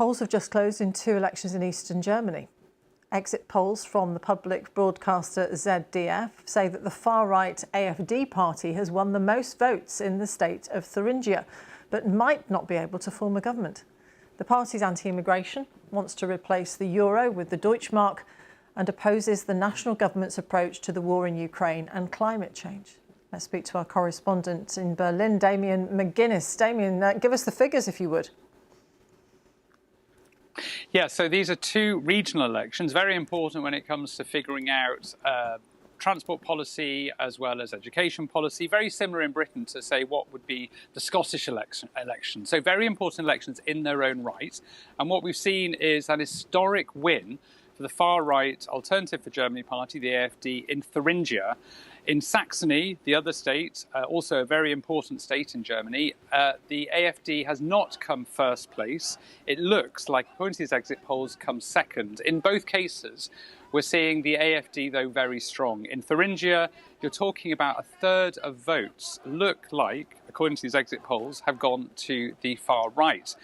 Polls have just closed in 2 elections in eastern Germany. Exit polls from the public broadcaster ZDF say that the far-right AfD party has won the most votes in the state of Thuringia, but might not be able to form a government. The party's anti-immigration, wants to replace the euro with the Deutschmark and opposes the national government's approach to the war in Ukraine and climate change. Let's speak to our correspondent in Berlin, Damien McGuinness. Damien, give us the figures if you would. Yeah, so these are 2 regional elections, very important when it comes to figuring out transport policy as well as education policy, very similar in Britain to, say, what would be the Scottish election. So very important elections in their own right. And what we've seen is an historic win for the far-right Alternative for Germany party, the AfD, in Thuringia. In Saxony, the other state, also a very important state in Germany, the AfD has not come first place. It looks like, according to these exit polls, come second. In both cases, we're seeing the AfD, though, very strong. In Thuringia, you're talking about a third of votes look like, according to these exit polls, have gone to the far right.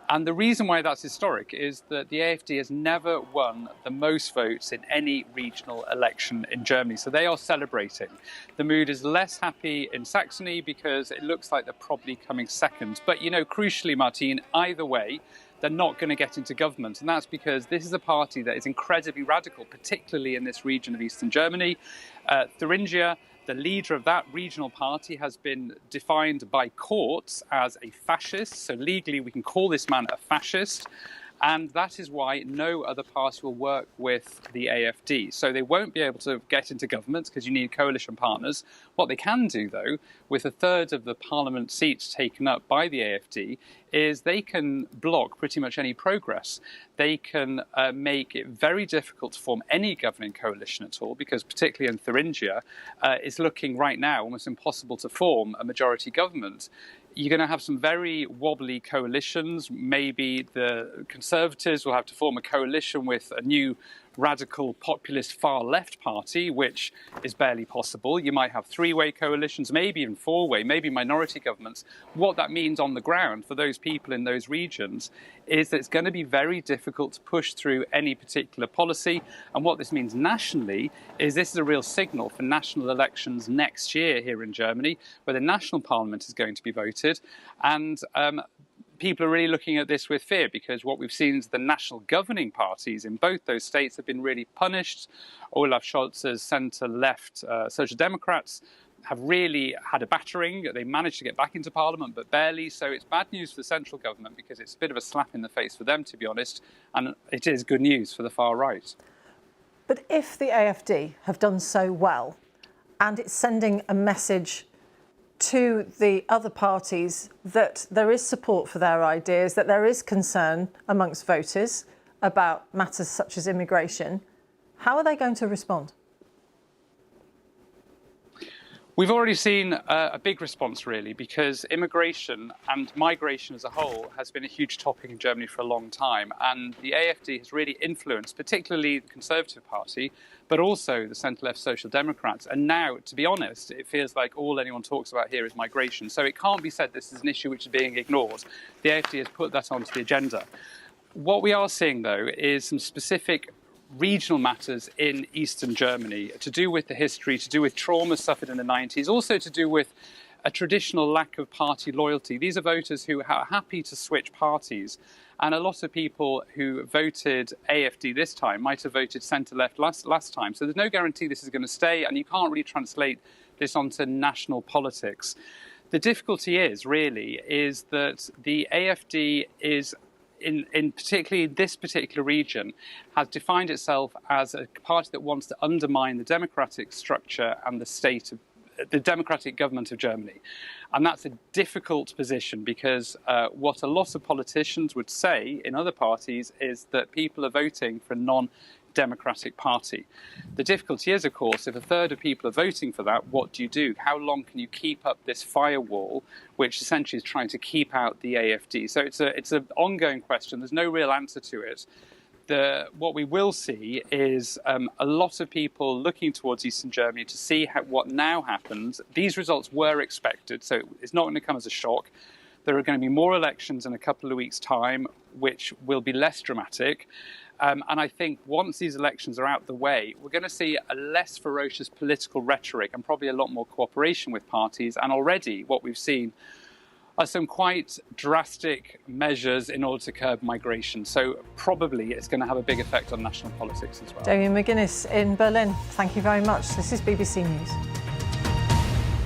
And the reason why that's historic is that the AfD has never won the most votes in any regional election in Germany. So they are celebrating. The mood is less happy in Saxony because it looks like they're probably coming second. But, you know, crucially, Martine, either way, they're not going to get into government. And that's because this is a party that is incredibly radical, particularly in this region of eastern Germany. Thuringia, the leader of that regional party, has been defined by courts as a fascist. So legally, we can call this man a fascist. And that is why no other party will work with the AfD. So they won't be able to get into government because you need coalition partners. What they can do, though, with a third of the parliament seats taken up by the AfD, is they can block pretty much any progress. They can make it very difficult to form any governing coalition at all, because particularly in Thuringia, it's looking right now almost impossible to form a majority government. You're going to have some very wobbly coalitions. Maybe the Conservatives will have to form a coalition with a new radical populist far left party, which is barely possible. You might have 3-way coalitions, maybe even 4-way, maybe minority governments. What that means on the ground for those people in those regions is that it's going to be very difficult to push through any particular policy. And what this means nationally is this is a real signal for national elections next year here in Germany, where the national parliament is going to be voted. And people are really looking at this with fear, because what we've seen is the national governing parties in both those states have been really punished. Olaf Scholz's centre-left Social Democrats have really had a battering. They managed to get back into parliament, but barely. So it's bad news for the central government, because it's a bit of a slap in the face for them, to be honest. And it is good news for the far right. But if the AfD have done so well, and it's sending a message to the other parties that there is support for their ideas, that there is concern amongst voters about matters such as immigration, how are they going to respond? We've already seen a big response, really, because immigration and migration as a whole has been a huge topic in Germany for a long time. And the AfD has really influenced, particularly the Conservative Party, but also the centre-left Social Democrats. And now, to be honest, it feels like all anyone talks about here is migration. So it can't be said this is an issue which is being ignored. The AfD has put that onto the agenda. What we are seeing, though, is some specific regional matters in eastern Germany to do with the history, to do with trauma suffered in the 90s, also to do with a traditional lack of party loyalty. These are voters who are happy to switch parties. And a lot of people who voted AfD this time might have voted centre-left last time. So there's no guarantee this is going to stay, and you can't really translate this onto national politics. The difficulty is that the AfD is in particularly this particular region, has defined itself as a party that wants to undermine the democratic structure and the democratic government of Germany. And that's a difficult position, because what a lot of politicians would say in other parties is that people are voting for a non-democratic party. The difficulty is, of course, if a third of people are voting for that, what do you do? How long can you keep up this firewall, which essentially is trying to keep out the AfD? So it's an ongoing question. There's no real answer to it. What we will see is a lot of people looking towards Eastern Germany to see what now happens. These results were expected, so it's not going to come as a shock. There are going to be more elections in a couple of weeks' time. which will be less dramatic. And I think once these elections are out the way, we're going to see a less ferocious political rhetoric and probably a lot more cooperation with parties. And already what we've seen are some quite drastic measures in order to curb migration. So probably it's going to have a big effect on national politics as well. Damien McGuinness in Berlin, thank you very much. This is BBC News.